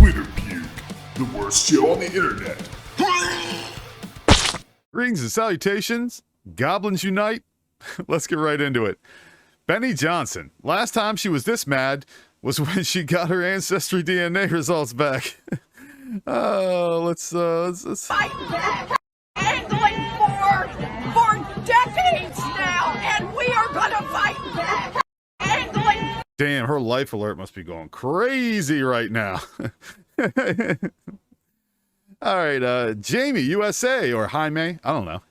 Twitter Puke, the worst show on the internet. Greetings and salutations. Goblins unite. Let's get right into it. Benny Johnson. Last time she was this mad was when she got her ancestry DNA results back. Let's Fight back, angling for decades now, and we are gonna fight back, angling. Damn, her life alert must be going crazy right now. All right, Jamie, USA, or Jaime, I don't know.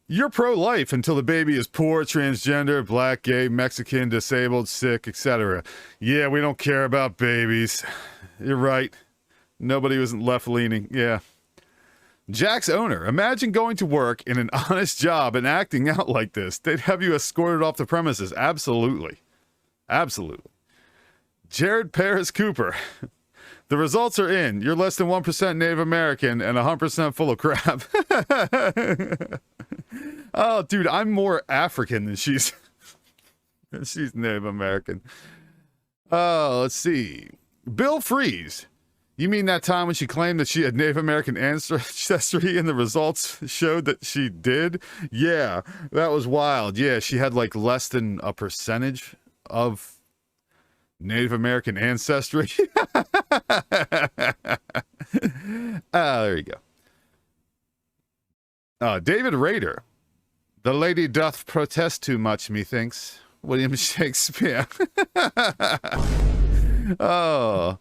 You're pro-life until the baby is poor, transgender, black, gay, Mexican, disabled, sick, etc. Yeah, we don't care about babies. You're right. Nobody wasn't left-leaning. Yeah. Jack's owner. Imagine going to work in an honest job and acting out like this. They'd have you escorted off the premises. Absolutely. Absolutely. Jared Paris Cooper. The results are in. You're less than 1% Native American and 100% full of crap. Oh, dude, I'm more African than she's Native American. Oh, let's see. Bill Freeze. You mean that time when she claimed that she had Native American ancestry and the results showed that she did? Yeah, that was wild. Yeah, she had like less than a percentage of Native American ancestry. There you go. David Rader. The lady doth protest too much, methinks. William Shakespeare. Oh.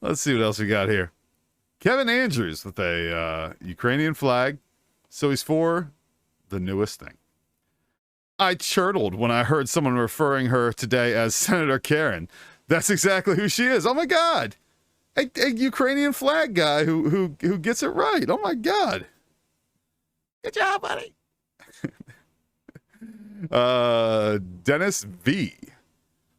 Let's see what else we got here. Kevin Andrews with a Ukrainian flag. So he's for the newest thing. I chortled when I heard someone referring her today as Senator Karen. That's exactly who she is. Oh my God. A Ukrainian flag guy who gets it right. Oh my God. Good job, buddy. Dennis V.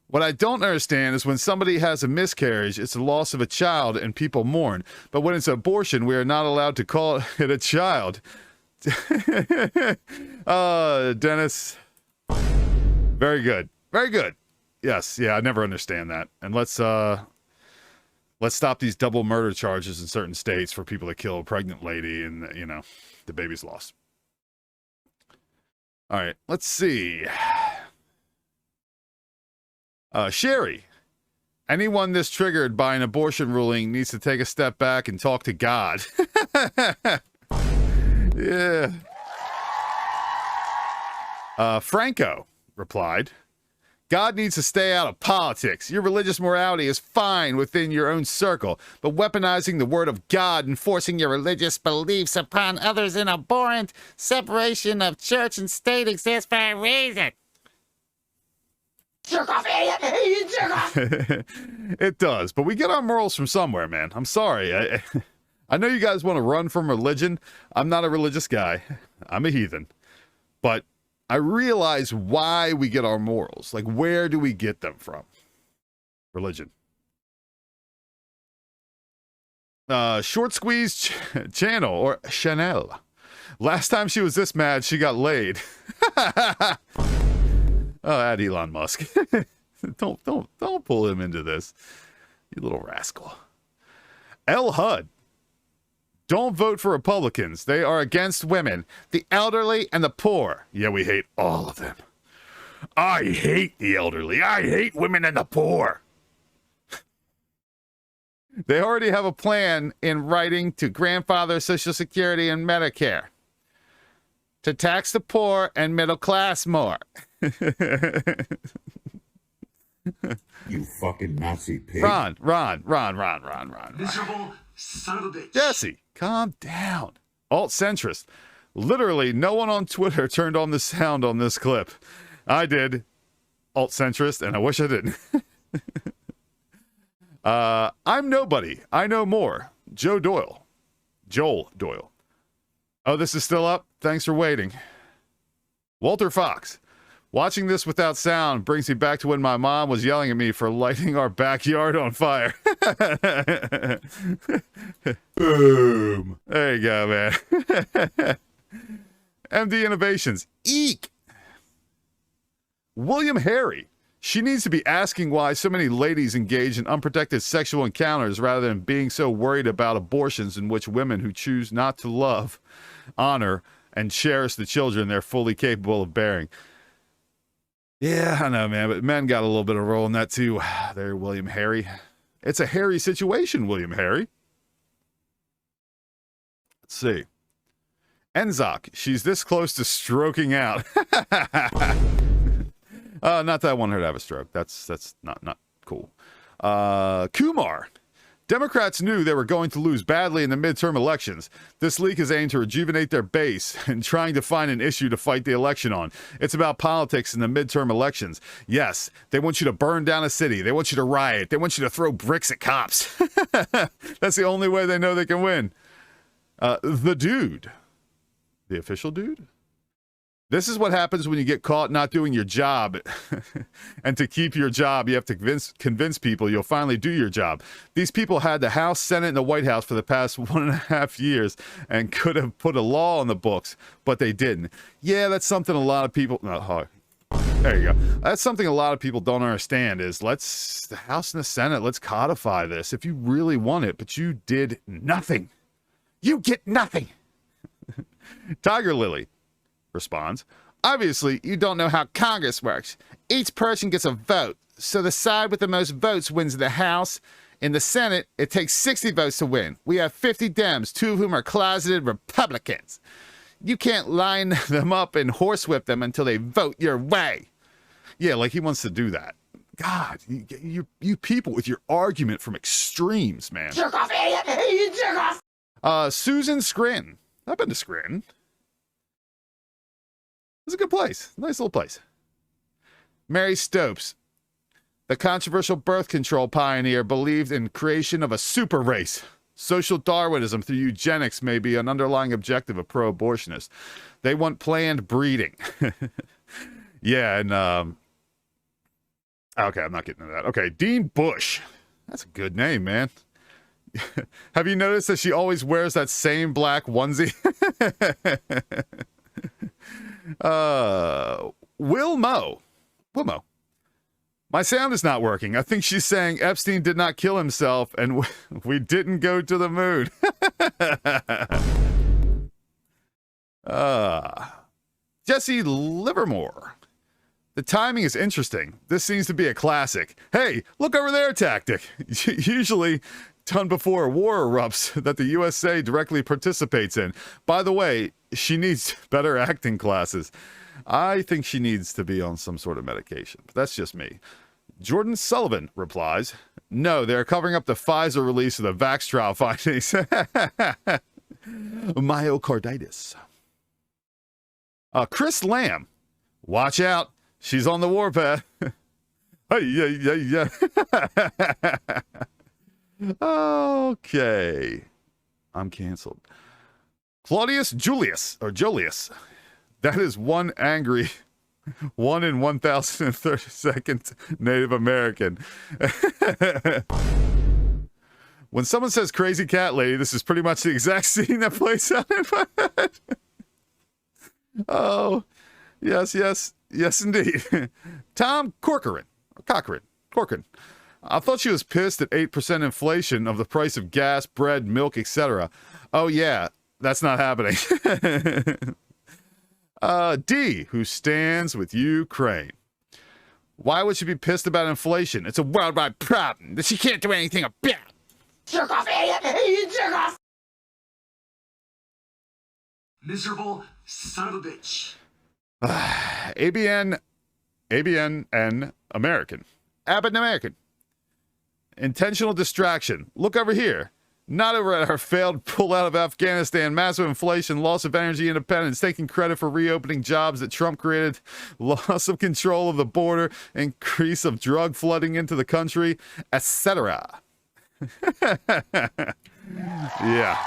What I don't understand is when somebody has a miscarriage, it's the loss of a child and people mourn. But when it's abortion, we are not allowed to call it a child. Dennis. Very good. Very good. Yes. Yeah, I never understand that. And let's stop these double murder charges in certain states for people that kill a pregnant lady and, you know, the baby's lost. All right, let's see. Sherry. Anyone this triggered by an abortion ruling needs to take a step back and talk to God. Yeah. Franco replied, God needs to stay out of politics. Your religious morality is fine within your own circle, but weaponizing the word of God and forcing your religious beliefs upon others in abhorrent separation of church and state exists for a reason. Jerk off, idiot! Jerk off! It does, but we get our morals from somewhere, man. I'm sorry. I know you guys want to run from religion. I'm not a religious guy. I'm a heathen. But I realize why we get our morals. Like, where do we get them from? Religion. Short Squeeze Channel, or Chanel. Last time she was this mad, she got laid. Oh, add Elon Musk. Don't pull him into this, you little rascal. L. Hud. Don't vote for Republicans. They are against women, the elderly, and the poor. Yeah, we hate all of them. I hate the elderly. I hate women and the poor. They already have a plan in writing to grandfather Social Security and Medicare to tax the poor and middle class more. You fucking Nazi pig. Ron. Miserable son of a bitch. Jesse, calm down. Alt-centrist. Literally, no one on Twitter turned on the sound on this clip. I did. Alt-centrist, and I wish I didn't. I'm nobody. I know more. Joel Doyle. Oh, this is still up? Thanks for waiting. Walter Fox. Watching this without sound brings me back to when my mom was yelling at me for lighting our backyard on fire. Boom. There you go, man. MD Innovations. Eek. William Harry. She needs to be asking why so many ladies engage in unprotected sexual encounters rather than being so worried about abortions in which women who choose not to love, honor, and cherish the children they're fully capable of bearing. Yeah, I know, man, but men got a little bit of a role in that too. There, William Harry. It's a hairy situation, William Harry. Let's see. Enzok, she's this close to stroking out. Not that I want her to have a stroke. That's not cool. Kumar. Democrats knew they were going to lose badly in the midterm elections. This leak is aimed to rejuvenate their base and trying to find an issue to fight the election on. It's about politics in the midterm elections. Yes, they want you to burn down a city. They want you to riot. They want you to throw bricks at cops. That's the only way they know they can win. The dude. The official dude? This is what happens when you get caught not doing your job. And to keep your job, you have to convince people you'll finally do your job. These people had the House, Senate, and the White House for the past 1.5 years and could have put a law on the books, but they didn't. Yeah, that's something a lot of people... there you go. That's something a lot of people don't understand is the House and the Senate, let's codify this if you really want it, but you did nothing. You get nothing. Tiger Lily responds, obviously, you don't know how Congress works. Each person gets a vote, so the side with the most votes wins the House. In the Senate, it takes 60 votes to win. We have 50 Dems, 2 of whom are closeted Republicans. You can't line them up and horsewhip them until they vote your way. Yeah, like he wants to do that. God, you people with your argument from extremes, man. Jerk off, idiot! You jerk off! Susan Scranton. I've been to Scranton. It's a good place. Nice little place. Mary Stopes, the controversial birth control pioneer, believed in creation of a super race. Social Darwinism through eugenics may be an underlying objective of pro-abortionists. They want planned breeding. Yeah, and okay, I'm not getting into that. Okay, Dean Bush. That's a good name, man. Have you noticed that she always wears that same black onesie? Wilmo. My sound is not working. I think she's saying Epstein did not kill himself and we didn't go to the moon. Jesse Livermore. The timing is interesting. This seems to be a classic. Hey, look over there tactic. Usually done before a war erupts that the USA directly participates in. By the way, she needs better acting classes. I think she needs to be on some sort of medication. But that's just me. Jordan Sullivan replies, no, they're covering up the Pfizer release of the Vax trial findings. Myocarditis. Chris Lamb. Watch out. She's on the warpath. Yeah. Okay. I'm canceled. Claudius Julius, or Julius. That is one angry 1 in 1,032nd Native American. When someone says crazy cat lady, this is pretty much the exact scene that plays out in my head. Oh, yes, indeed. Tom Corcoran. I thought she was pissed at 8% inflation of the price of gas, bread, milk, etc. Oh, yeah, that's not happening. D, who stands with Ukraine. Why would she be pissed about inflation? It's a worldwide problem that she can't do anything about. Jerk off, idiot! You jerk off! Miserable son of a bitch. ABN American. Abbott American. Intentional distraction. Look over here. Not over at our failed pullout of Afghanistan, massive inflation, loss of energy independence, taking credit for reopening jobs that Trump created, loss of control of the border, increase of drug flooding into the country, etc. Yeah.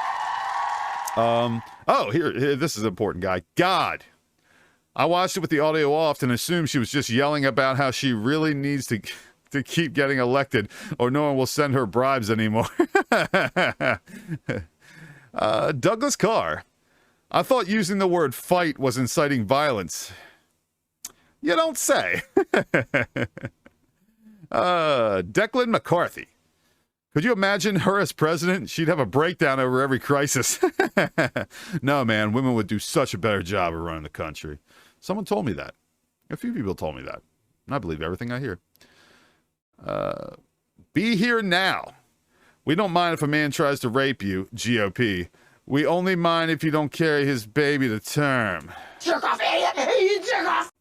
Oh, here, this is an important guy. God. I watched it with the audio off and assumed she was just yelling about how she really needs to keep getting elected or no one will send her bribes anymore. Douglas Carr. I thought using the word fight was inciting violence. You don't say. Declan McCarthy. Could you imagine her as president? She'd have a breakdown over every crisis. No, man, women would do such a better job of running the country. Someone told me that. A few people told me that. And I believe everything I hear. Be here now. We don't mind if a man tries to rape you, GOP. We only mind if you don't carry his baby to term. Jerk off, idiot! You jerk off!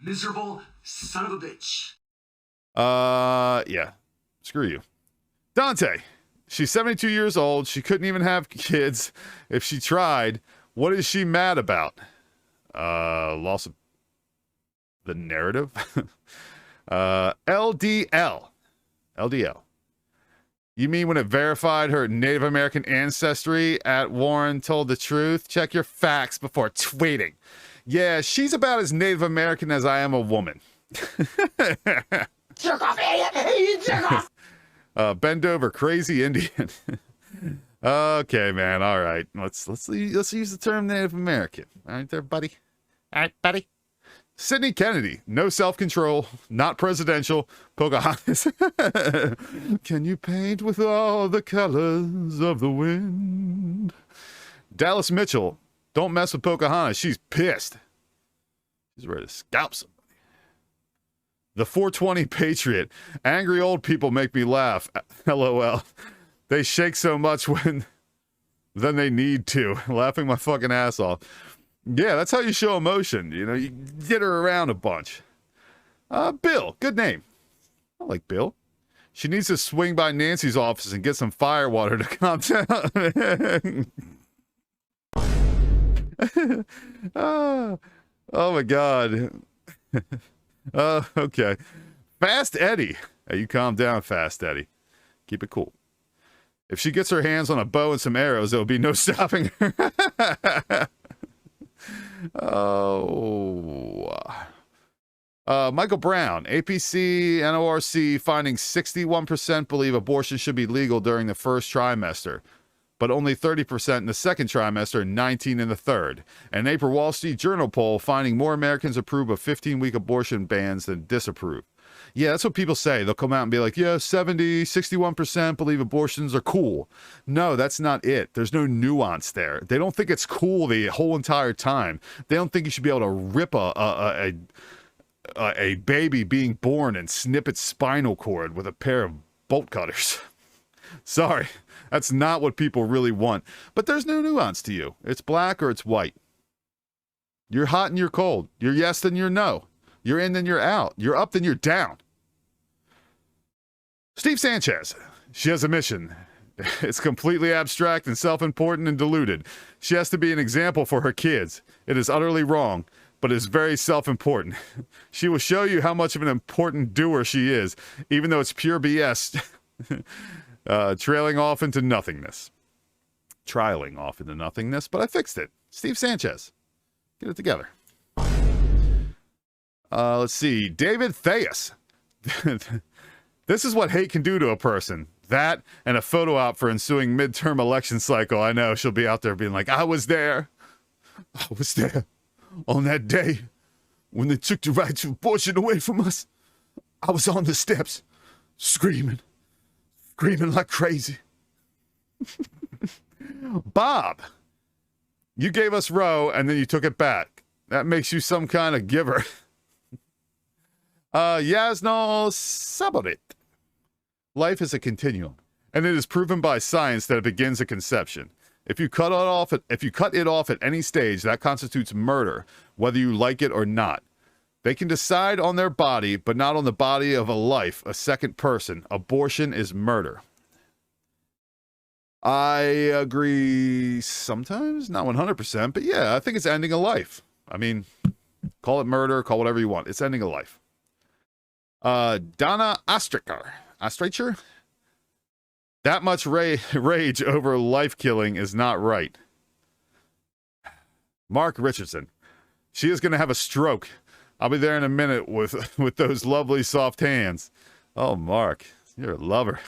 Miserable son of a bitch. Yeah. Screw you. Dante. She's 72 years old. She couldn't even have kids if she tried. What is she mad about? Loss of the narrative? LDL. LDL. You mean when it verified her Native American ancestry at Warren told the truth? Check your facts before tweeting. Yeah, she's about as Native American as I am a woman. Jerk off, idiot! You jerk off! Bend over, crazy Indian. Okay, man. All right. Let's use the term Native American. All right, there, buddy. All right, buddy. Sidney Kennedy, no self-control, not presidential. Pocahontas. Can you paint with all the colors of the wind? Dallas Mitchell, don't mess with Pocahontas. She's pissed. She's ready to scalp somebody. The 420 Patriot. Angry old people make me laugh. LOL. They shake so much than they need to. Laughing my fucking ass off. Yeah, that's how you show emotion. You know, you get her around a bunch. Bill, good name. I like Bill. She needs to swing by Nancy's office and get some fire water to calm down. Oh my God. Okay. Fast Eddie. Hey, you calm down, Fast Eddie. Keep it cool. If she gets her hands on a bow and some arrows, there'll be no stopping her. Michael Brown, APC, NORC finding 61% believe abortion should be legal during the first trimester, but only 30% in the second trimester and 19% in the third. An April Wall Street Journal poll finding more Americans approve of 15-week abortion bans than disapprove. Yeah, that's what people say. They'll come out and be like, yeah, 61% believe abortions are cool. No, that's not it. There's no nuance there. They don't think it's cool the whole entire time. They don't think you should be able to rip a baby being born and snip its spinal cord with a pair of bolt cutters. Sorry, that's not what people really want. But there's no nuance to you. It's black or it's white. You're hot and you're cold. You're yes then you're no. You're in then you're out. You're up then you're down. Steve Sanchez. She has a mission. It's completely abstract and self-important and diluted. She has to be an example for her kids. It is utterly wrong, but is very self-important. She will show you how much of an important doer she is, even though it's pure BS. Trailing off into nothingness. Trialing off into nothingness, but I fixed it. Steve Sanchez. Get it together. Let's see. David Thayus. This is what hate can do to a person. That and a photo op for ensuing midterm election cycle. I know she'll be out there being like, I was there. I was there on that day when they took the right to abortion away from us. I was on the steps screaming like crazy. Bob, you gave us Roe and then you took it back. That makes you some kind of giver. Yasno Saborit. Life is a continuum, and it is proven by science that it begins at conception. If you cut it off at any stage, that constitutes murder, whether you like it or not. They can decide on their body, but not on the body of a life, a second person. Abortion is murder. I agree sometimes, not 100%, but yeah, I think it's ending a life. I mean, call it murder, call whatever you want. It's ending a life. Donna Ostracher? That much rage over life killing is not right. Mark Richardson. She is going to have a stroke. I'll be there in a minute with those lovely soft hands. Oh, Mark, you're a lover.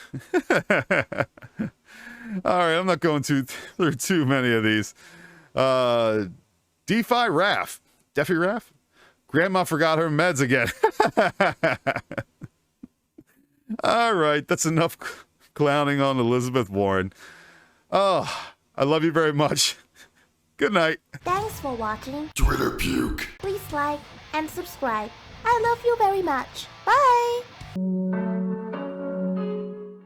All right, I'm not going through too many of these. DeFi Raff. Defi Raff? Grandma forgot her meds again. All right, that's enough clowning on Elizabeth Warren. Oh, I love you very much. Good night. Thanks for watching. Twitter puke. Please like and subscribe. I love you very much. Bye!